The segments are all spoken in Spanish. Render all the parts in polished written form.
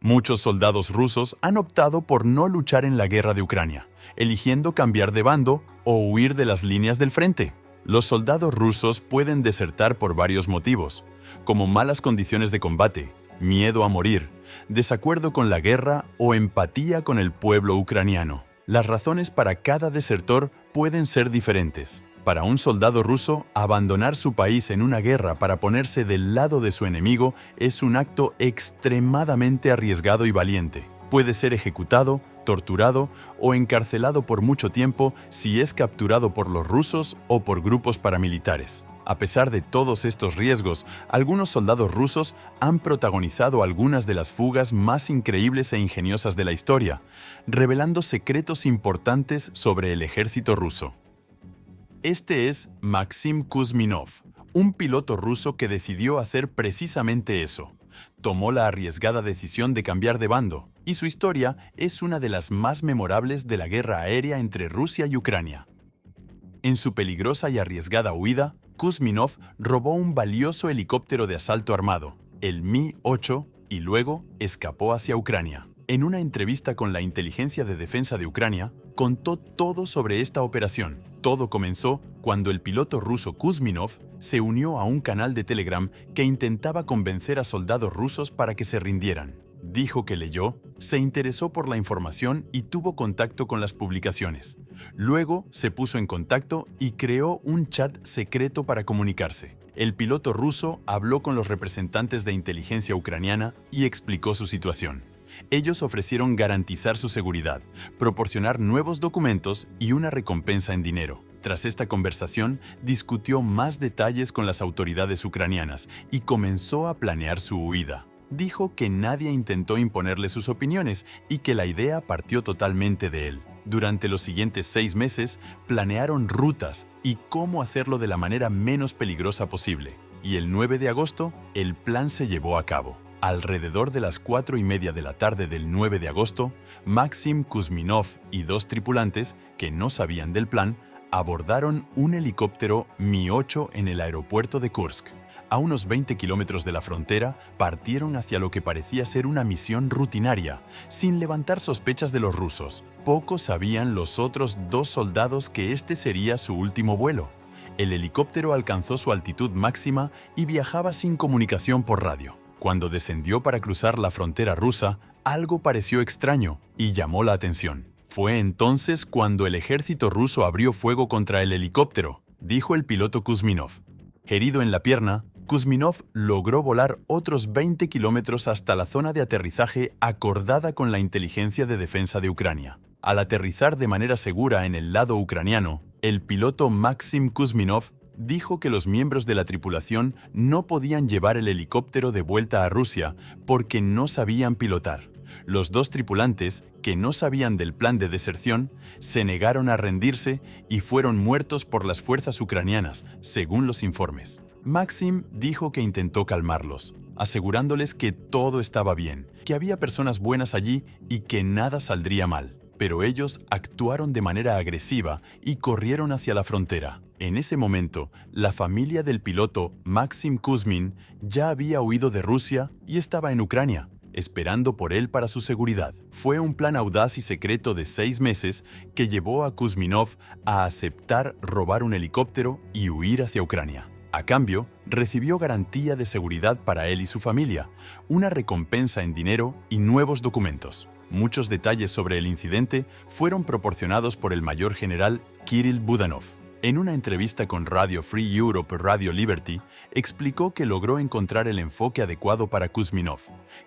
Muchos soldados rusos han optado por no luchar en la guerra de Ucrania, eligiendo cambiar de bando o huir de las líneas del frente. Los soldados rusos pueden desertar por varios motivos, como malas condiciones de combate, miedo a morir, desacuerdo con la guerra o empatía con el pueblo ucraniano. Las razones para cada desertor pueden ser diferentes. Para un soldado ruso, abandonar su país en una guerra para ponerse del lado de su enemigo es un acto extremadamente arriesgado y valiente. Puede ser ejecutado, torturado o encarcelado por mucho tiempo si es capturado por los rusos o por grupos paramilitares. A pesar de todos estos riesgos, algunos soldados rusos han protagonizado algunas de las fugas más increíbles e ingeniosas de la historia, revelando secretos importantes sobre el ejército ruso. Este es Maxim Kuzminov, un piloto ruso que decidió hacer precisamente eso. Tomó la arriesgada decisión de cambiar de bando, y su historia es una de las más memorables de la guerra aérea entre Rusia y Ucrania. En su peligrosa y arriesgada huida, Kuzminov robó un valioso helicóptero de asalto armado, el Mi-8, y luego escapó hacia Ucrania. En una entrevista con la Inteligencia de Defensa de Ucrania, contó todo sobre esta operación. Todo comenzó cuando el piloto ruso Kuzminov se unió a un canal de Telegram que intentaba convencer a soldados rusos para que se rindieran. Dijo que leyó, se interesó por la información y tuvo contacto con las publicaciones. Luego se puso en contacto y creó un chat secreto para comunicarse. El piloto ruso habló con los representantes de inteligencia ucraniana y explicó su situación. Ellos ofrecieron garantizar su seguridad, proporcionar nuevos documentos y una recompensa en dinero. Tras esta conversación, discutió más detalles con las autoridades ucranianas y comenzó a planear su huida. Dijo que nadie intentó imponerle sus opiniones y que la idea partió totalmente de él. Durante los siguientes 6 meses, planearon rutas y cómo hacerlo de la manera menos peligrosa posible. Y el 9 de agosto, el plan se llevó a cabo. Alrededor de las 4:30 de la tarde del 9 de agosto, Maxim Kuzminov y 2 tripulantes, que no sabían del plan, abordaron un helicóptero Mi-8 en el aeropuerto de Kursk. A unos 20 kilómetros de la frontera, partieron hacia lo que parecía ser una misión rutinaria, sin levantar sospechas de los rusos. Poco sabían los otros 2 soldados que este sería su último vuelo. El helicóptero alcanzó su altitud máxima y viajaba sin comunicación por radio. Cuando descendió para cruzar la frontera rusa, algo pareció extraño y llamó la atención. Fue entonces cuando el ejército ruso abrió fuego contra el helicóptero, dijo el piloto Kuzminov. Herido en la pierna, Kuzminov logró volar otros 20 kilómetros hasta la zona de aterrizaje acordada con la Inteligencia de Defensa de Ucrania. Al aterrizar de manera segura en el lado ucraniano, el piloto Maxim Kuzminov dijo que los miembros de la tripulación no podían llevar el helicóptero de vuelta a Rusia porque no sabían pilotar. Los 2 tripulantes, que no sabían del plan de deserción, se negaron a rendirse y fueron muertos por las fuerzas ucranianas, según los informes. Maxim dijo que intentó calmarlos, asegurándoles que todo estaba bien, que había personas buenas allí y que nada saldría mal. Pero ellos actuaron de manera agresiva y corrieron hacia la frontera. En ese momento, la familia del piloto Maxim Kuzmin ya había huido de Rusia y estaba en Ucrania, esperando por él para su seguridad. Fue un plan audaz y secreto de 6 meses que llevó a Kuzminov a aceptar robar un helicóptero y huir hacia Ucrania. A cambio, recibió garantía de seguridad para él y su familia, una recompensa en dinero y nuevos documentos. Muchos detalles sobre el incidente fueron proporcionados por el mayor general Kirill Budanov. En una entrevista con Radio Free Europe y Radio Liberty, explicó que logró encontrar el enfoque adecuado para Kuzminov,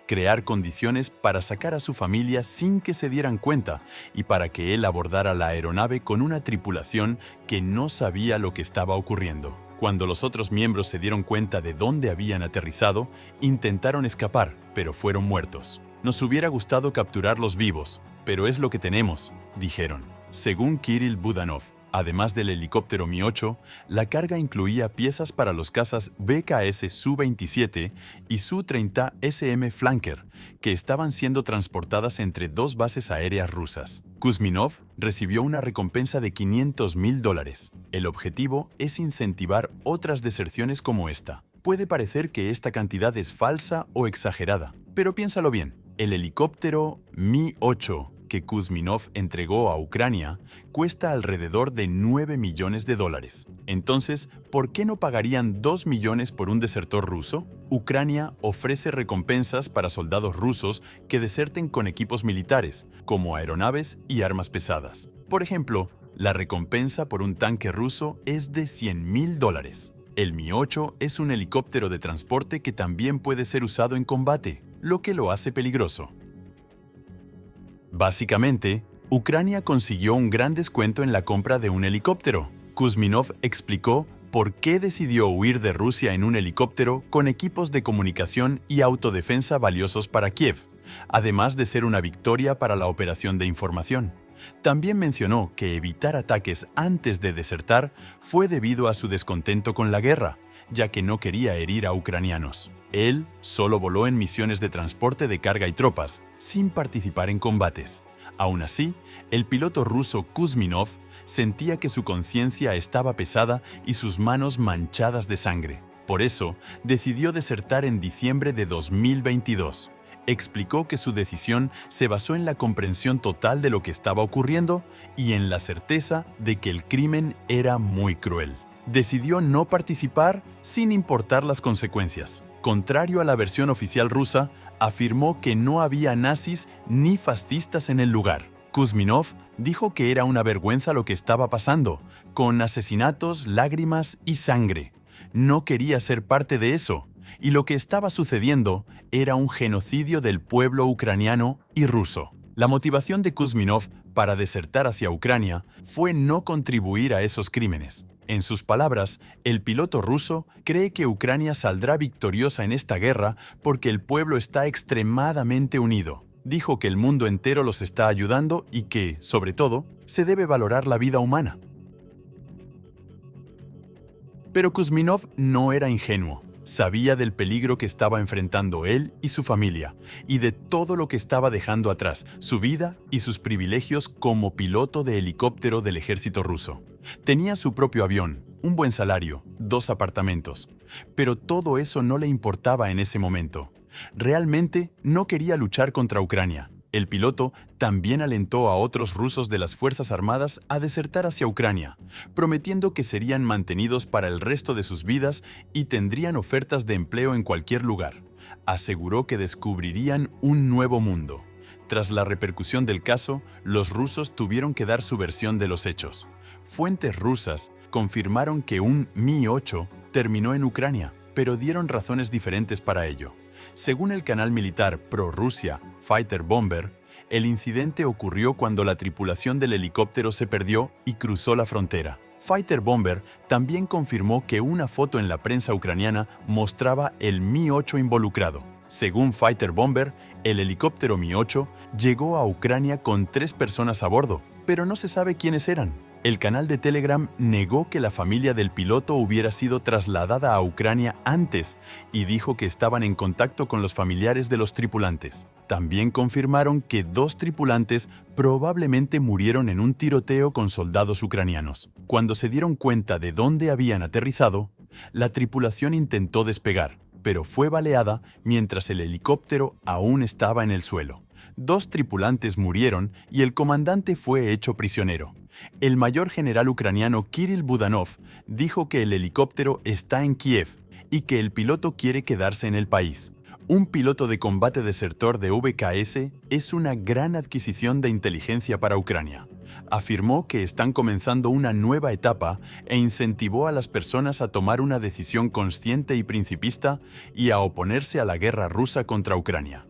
crear condiciones para sacar a su familia sin que se dieran cuenta y para que él abordara la aeronave con una tripulación que no sabía lo que estaba ocurriendo. Cuando los otros miembros se dieron cuenta de dónde habían aterrizado, intentaron escapar, pero fueron muertos. Nos hubiera gustado capturarlos vivos, pero es lo que tenemos, dijeron. Según Kirill Budanov, además del helicóptero Mi-8, la carga incluía piezas para los cazas BKS Su-27 y Su-30 SM Flanker, que estaban siendo transportadas entre 2 bases aéreas rusas. Kuzminov recibió una recompensa de $500,000. El objetivo es incentivar otras deserciones como esta. Puede parecer que esta cantidad es falsa o exagerada, pero piénsalo bien. El helicóptero Mi-8 que Kuzminov entregó a Ucrania cuesta alrededor de $9 millones. Entonces, ¿por qué no pagarían 2 millones por un desertor ruso? Ucrania ofrece recompensas para soldados rusos que deserten con equipos militares, como aeronaves y armas pesadas. Por ejemplo, la recompensa por un tanque ruso es de $100.000. El Mi-8 es un helicóptero de transporte que también puede ser usado en combate, lo que lo hace peligroso. Básicamente, Ucrania consiguió un gran descuento en la compra de un helicóptero. Kuzminov explicó por qué decidió huir de Rusia en un helicóptero con equipos de comunicación y autodefensa valiosos para Kiev, además de ser una victoria para la operación de información. También mencionó que evitar ataques antes de desertar fue debido a su descontento con la guerra, ya que no quería herir a ucranianos. Él solo voló en misiones de transporte de carga y tropas, sin participar en combates. Aún así, el piloto ruso Kuzminov sentía que su conciencia estaba pesada y sus manos manchadas de sangre. Por eso, decidió desertar en diciembre de 2022. Explicó que su decisión se basó en la comprensión total de lo que estaba ocurriendo y en la certeza de que el crimen era muy cruel. Decidió no participar sin importar las consecuencias. Contrario a la versión oficial rusa, afirmó que no había nazis ni fascistas en el lugar. Kuzminov dijo que era una vergüenza lo que estaba pasando, con asesinatos, lágrimas y sangre. No quería ser parte de eso, y lo que estaba sucediendo era un genocidio del pueblo ucraniano y ruso. La motivación de Kuzminov para desertar hacia Ucrania fue no contribuir a esos crímenes. En sus palabras, el piloto ruso cree que Ucrania saldrá victoriosa en esta guerra porque el pueblo está extremadamente unido. Dijo que el mundo entero los está ayudando y que, sobre todo, se debe valorar la vida humana. Pero Kuzminov no era ingenuo. Sabía del peligro que estaba enfrentando él y su familia, y de todo lo que estaba dejando atrás, su vida y sus privilegios como piloto de helicóptero del ejército ruso. Tenía su propio avión, un buen salario, 2 apartamentos. Pero todo eso no le importaba en ese momento. Realmente no quería luchar contra Ucrania. El piloto también alentó a otros rusos de las Fuerzas Armadas a desertar hacia Ucrania, prometiendo que serían mantenidos para el resto de sus vidas y tendrían ofertas de empleo en cualquier lugar. Aseguró que descubrirían un nuevo mundo. Tras la repercusión del caso, los rusos tuvieron que dar su versión de los hechos. Fuentes rusas confirmaron que un Mi-8 terminó en Ucrania, pero dieron razones diferentes para ello. Según el canal militar pro-Rusia Fighter Bomber, el incidente ocurrió cuando la tripulación del helicóptero se perdió y cruzó la frontera. Fighter Bomber también confirmó que una foto en la prensa ucraniana mostraba el Mi-8 involucrado. Según Fighter Bomber, el helicóptero Mi-8 llegó a Ucrania con 3 personas a bordo, pero no se sabe quiénes eran. El canal de Telegram negó que la familia del piloto hubiera sido trasladada a Ucrania antes y dijo que estaban en contacto con los familiares de los tripulantes. También confirmaron que 2 tripulantes probablemente murieron en un tiroteo con soldados ucranianos. Cuando se dieron cuenta de dónde habían aterrizado, la tripulación intentó despegar, pero fue baleada mientras el helicóptero aún estaba en el suelo. 2 tripulantes murieron y el comandante fue hecho prisionero. El mayor general ucraniano Kirill Budanov dijo que el helicóptero está en Kiev y que el piloto quiere quedarse en el país. Un piloto de combate desertor de VKS es una gran adquisición de inteligencia para Ucrania. Afirmó que están comenzando una nueva etapa e incentivó a las personas a tomar una decisión consciente y principista y a oponerse a la guerra rusa contra Ucrania.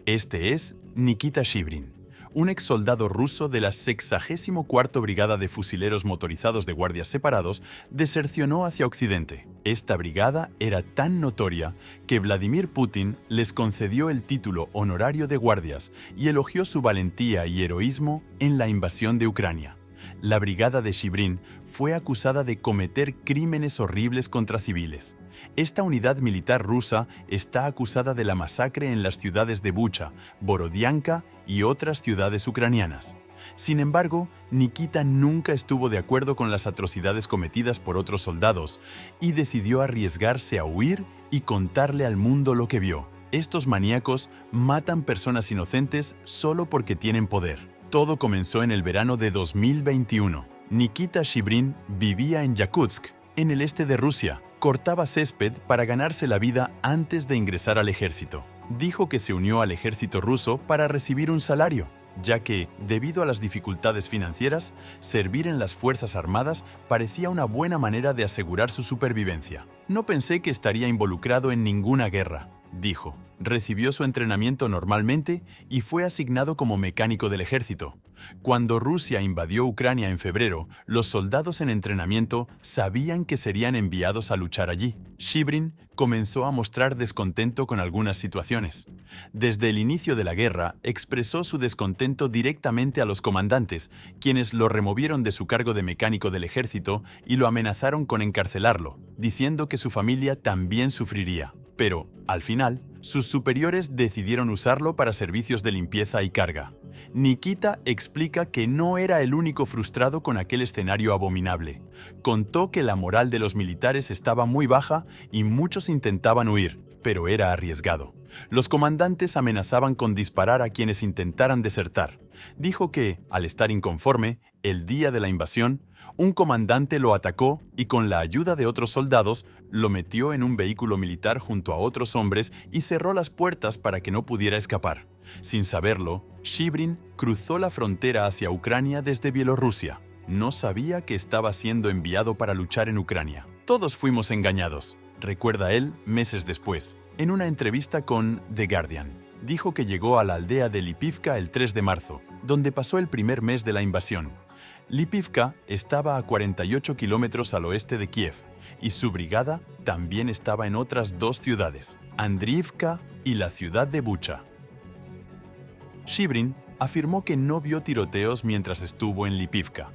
Este es Nikita Shibrin, un exsoldado ruso de la 64ª Brigada de Fusileros Motorizados de Guardias Separados, desercionó hacia Occidente. Esta brigada era tan notoria que Vladimir Putin les concedió el título honorario de guardias y elogió su valentía y heroísmo en la invasión de Ucrania. La brigada de Shibrin fue acusada de cometer crímenes horribles contra civiles. Esta unidad militar rusa está acusada de la masacre en las ciudades de Bucha, Borodianka y otras ciudades ucranianas. Sin embargo, Nikita nunca estuvo de acuerdo con las atrocidades cometidas por otros soldados y decidió arriesgarse a huir y contarle al mundo lo que vio. Estos maníacos matan personas inocentes solo porque tienen poder. Todo comenzó en el verano de 2021. Nikita Shibrin vivía en Yakutsk, en el este de Rusia. Cortaba césped para ganarse la vida antes de ingresar al ejército. Dijo que se unió al ejército ruso para recibir un salario, ya que, debido a las dificultades financieras, servir en las Fuerzas Armadas parecía una buena manera de asegurar su supervivencia. No pensé que estaría involucrado en ninguna guerra, dijo. Recibió su entrenamiento normalmente y fue asignado como mecánico del ejército. Cuando Rusia invadió Ucrania en febrero, los soldados en entrenamiento sabían que serían enviados a luchar allí. Shibrin comenzó a mostrar descontento con algunas situaciones. Desde el inicio de la guerra, expresó su descontento directamente a los comandantes, quienes lo removieron de su cargo de mecánico del ejército y lo amenazaron con encarcelarlo, diciendo que su familia también sufriría. Pero, al final, sus superiores decidieron usarlo para servicios de limpieza y carga. Nikita explica que no era el único frustrado con aquel escenario abominable. Contó que la moral de los militares estaba muy baja y muchos intentaban huir, pero era arriesgado. Los comandantes amenazaban con disparar a quienes intentaran desertar. Dijo que, al estar inconforme, el día de la invasión, un comandante lo atacó y con la ayuda de otros soldados lo metió en un vehículo militar junto a otros hombres y cerró las puertas para que no pudiera escapar. Sin saberlo, Shibrin cruzó la frontera hacia Ucrania desde Bielorrusia. No sabía que estaba siendo enviado para luchar en Ucrania. Todos fuimos engañados, recuerda él meses después. En una entrevista con The Guardian, dijo que llegó a la aldea de Lipivka el 3 de marzo, donde pasó el primer mes de la invasión. Lipivka estaba a 48 kilómetros al oeste de Kiev, y su brigada también estaba en otras dos ciudades, Andriivka y la ciudad de Bucha. Shibrin afirmó que no vio tiroteos mientras estuvo en Lipivka,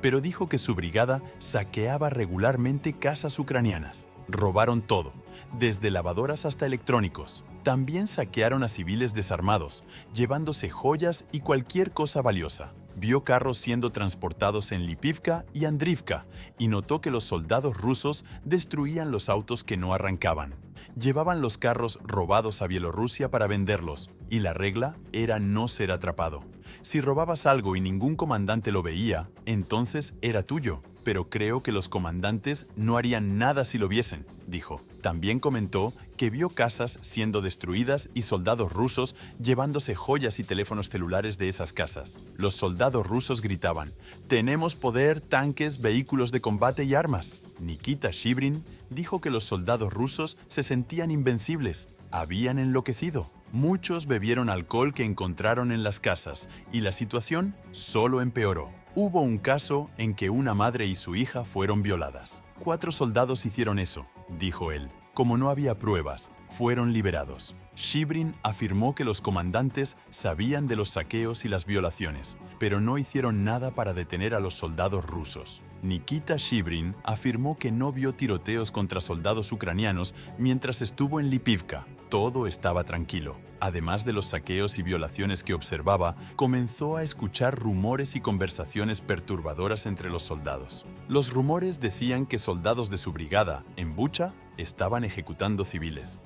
pero dijo que su brigada saqueaba regularmente casas ucranianas. Robaron todo, desde lavadoras hasta electrónicos. También saquearon a civiles desarmados, llevándose joyas y cualquier cosa valiosa. Vio carros siendo transportados en Lipivka y Andriivka y notó que los soldados rusos destruían los autos que no arrancaban. Llevaban los carros robados a Bielorrusia para venderlos, y la regla era no ser atrapado. Si robabas algo y ningún comandante lo veía, entonces era tuyo. Pero creo que los comandantes no harían nada si lo viesen, dijo. También comentó que vio casas siendo destruidas y soldados rusos llevándose joyas y teléfonos celulares de esas casas. Los soldados rusos gritaban: «Tenemos poder, tanques, vehículos de combate y armas». Nikita Shibrin dijo que los soldados rusos se sentían invencibles. Habían enloquecido. Muchos bebieron alcohol que encontraron en las casas y la situación solo empeoró. Hubo un caso en que una madre y su hija fueron violadas. 4 soldados hicieron eso, dijo él. Como no había pruebas, fueron liberados. Shibrin afirmó que los comandantes sabían de los saqueos y las violaciones, pero no hicieron nada para detener a los soldados rusos. Nikita Shibrin afirmó que no vio tiroteos contra soldados ucranianos mientras estuvo en Lipivka. Todo estaba tranquilo. Además de los saqueos y violaciones que observaba, comenzó a escuchar rumores y conversaciones perturbadoras entre los soldados. Los rumores decían que soldados de su brigada, en Bucha, estaban ejecutando civiles.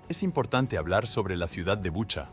Es importante hablar sobre la ciudad de Bucha.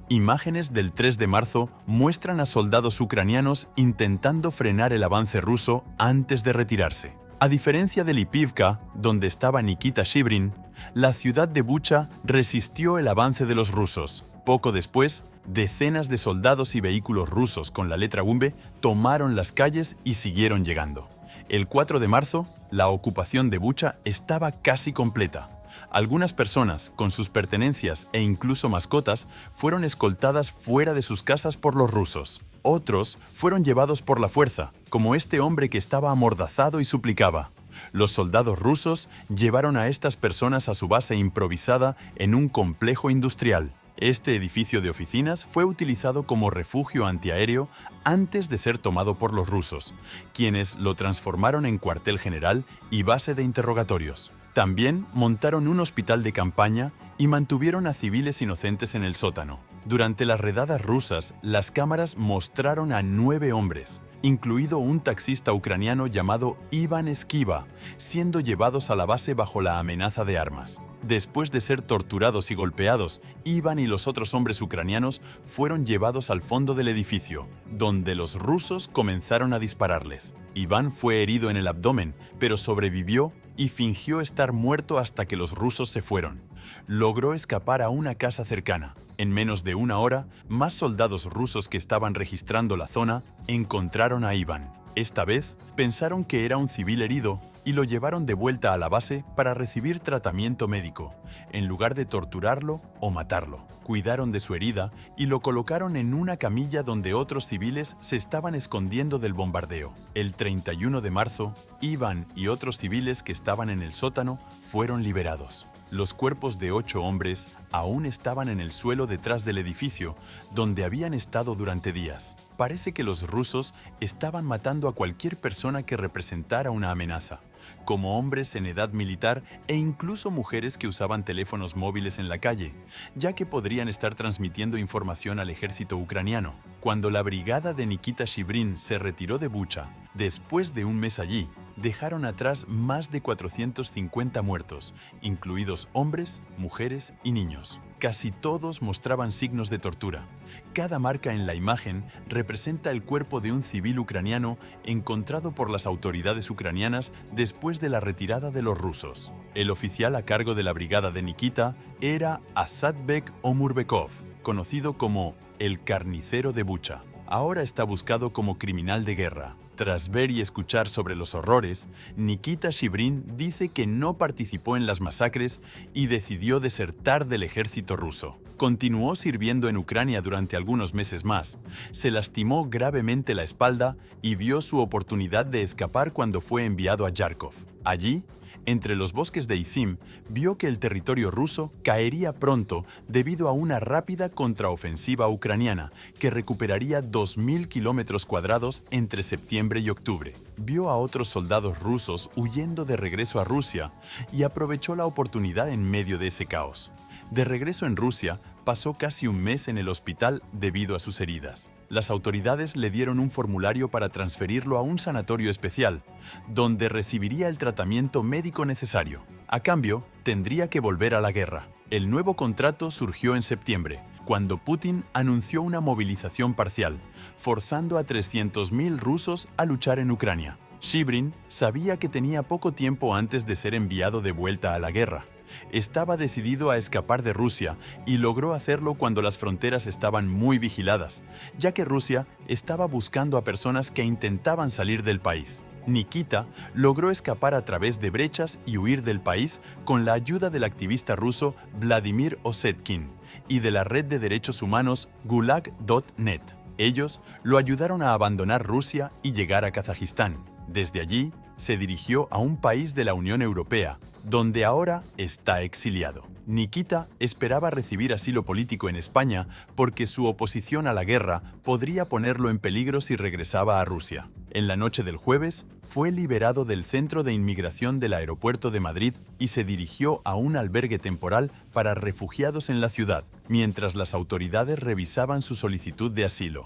Imágenes del 3 de marzo muestran a soldados ucranianos intentando frenar el avance ruso antes de retirarse. A diferencia de Lipivka, donde estaba Nikita Shibrin, la ciudad de Bucha resistió el avance de los rusos. Poco después, decenas de soldados y vehículos rusos con la letra V tomaron las calles y siguieron llegando. El 4 de marzo, la ocupación de Bucha estaba casi completa. Algunas personas, con sus pertenencias e incluso mascotas, fueron escoltadas fuera de sus casas por los rusos. Otros fueron llevados por la fuerza, como este hombre que estaba amordazado y suplicaba. Los soldados rusos llevaron a estas personas a su base improvisada en un complejo industrial. Este edificio de oficinas fue utilizado como refugio antiaéreo antes de ser tomado por los rusos, quienes lo transformaron en cuartel general y base de interrogatorios. También montaron un hospital de campaña y mantuvieron a civiles inocentes en el sótano. Durante las redadas rusas, las cámaras mostraron a 9 hombres, incluido un taxista ucraniano llamado Ivan Esquiva, siendo llevados a la base bajo la amenaza de armas. Después de ser torturados y golpeados, Iván y los otros hombres ucranianos fueron llevados al fondo del edificio, donde los rusos comenzaron a dispararles. Iván fue herido en el abdomen, pero sobrevivió y fingió estar muerto hasta que los rusos se fueron. Logró escapar a una casa cercana. En menos de una hora, más soldados rusos que estaban registrando la zona encontraron a Iván. Esta vez, pensaron que era un civil herido y lo llevaron de vuelta a la base para recibir tratamiento médico, en lugar de torturarlo o matarlo. Cuidaron de su herida y lo colocaron en una camilla donde otros civiles se estaban escondiendo del bombardeo. El 31 de marzo, Iván y otros civiles que estaban en el sótano fueron liberados. Los cuerpos de 8 hombres aún estaban en el suelo detrás del edificio, donde habían estado durante días. Parece que los rusos estaban matando a cualquier persona que representara una amenaza, como hombres en edad militar e incluso mujeres que usaban teléfonos móviles en la calle, ya que podrían estar transmitiendo información al ejército ucraniano. Cuando la brigada de Nikita Shibrin se retiró de Bucha, después de un mes allí, dejaron atrás más de 450 muertos, incluidos hombres, mujeres y niños. Casi todos mostraban signos de tortura. Cada marca en la imagen representa el cuerpo de un civil ucraniano encontrado por las autoridades ucranianas después de la retirada de los rusos. El oficial a cargo de la brigada de Nikita era Asadbek Omurbekov, conocido como el carnicero de Bucha. Ahora está buscado como criminal de guerra. Tras ver y escuchar sobre los horrores, Nikita Shibrin dice que no participó en las masacres y decidió desertar del ejército ruso. Continuó sirviendo en Ucrania durante algunos meses más, se lastimó gravemente la espalda y vio su oportunidad de escapar cuando fue enviado a Yarkov. Allí, entre los bosques de Izim, vio que el territorio ruso caería pronto debido a una rápida contraofensiva ucraniana que recuperaría 2.000 kilómetros cuadrados entre septiembre y octubre. Vio a otros soldados rusos huyendo de regreso a Rusia y aprovechó la oportunidad en medio de ese caos. De regreso en Rusia, pasó casi un mes en el hospital debido a sus heridas. Las autoridades le dieron un formulario para transferirlo a un sanatorio especial, donde recibiría el tratamiento médico necesario. A cambio, tendría que volver a la guerra. El nuevo contrato surgió en septiembre, cuando Putin anunció una movilización parcial, forzando a 300.000 rusos a luchar en Ucrania. Shibrin sabía que tenía poco tiempo antes de ser enviado de vuelta a la guerra. Estaba decidido a escapar de Rusia y logró hacerlo cuando las fronteras estaban muy vigiladas, ya que Rusia estaba buscando a personas que intentaban salir del país. Nikita logró escapar a través de brechas y huir del país con la ayuda del activista ruso Vladimir Osetkin y de la red de derechos humanos Gulag.net. Ellos lo ayudaron a abandonar Rusia y llegar a Kazajistán. Desde allí, se dirigió a un país de la Unión Europea, donde ahora está exiliado. Nikita esperaba recibir asilo político en España porque su oposición a la guerra podría ponerlo en peligro si regresaba a Rusia. En la noche del jueves, fue liberado del centro de inmigración del aeropuerto de Madrid y se dirigió a un albergue temporal para refugiados en la ciudad, mientras las autoridades revisaban su solicitud de asilo.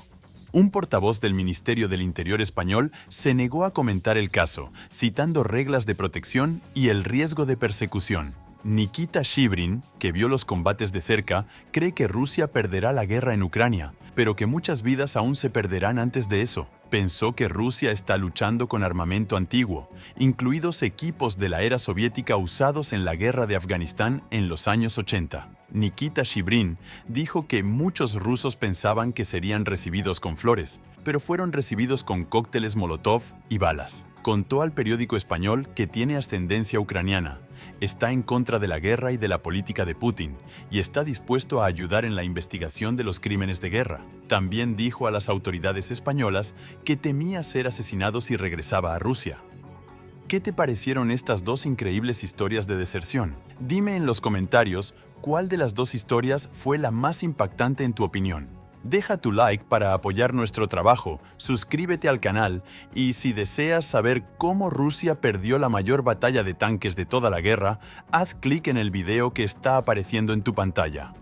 Un portavoz del Ministerio del Interior español se negó a comentar el caso, citando reglas de protección y el riesgo de persecución. Nikita Shibrin, que vio los combates de cerca, cree que Rusia perderá la guerra en Ucrania, pero que muchas vidas aún se perderán antes de eso. Pensó que Rusia está luchando con armamento antiguo, incluidos equipos de la era soviética usados en la guerra de Afganistán en los años 80. Nikita Shibrin dijo que muchos rusos pensaban que serían recibidos con flores, pero fueron recibidos con cócteles Molotov y balas. Contó al periódico español que tiene ascendencia ucraniana, está en contra de la guerra y de la política de Putin, y está dispuesto a ayudar en la investigación de los crímenes de guerra. También dijo a las autoridades españolas que temía ser asesinado si regresaba a Rusia. ¿Qué te parecieron estas dos increíbles historias de deserción? Dime en los comentarios cuál de las dos historias fue la más impactante en tu opinión. Deja tu like para apoyar nuestro trabajo, suscríbete al canal y si deseas saber cómo Rusia perdió la mayor batalla de tanques de toda la guerra, haz clic en el video que está apareciendo en tu pantalla.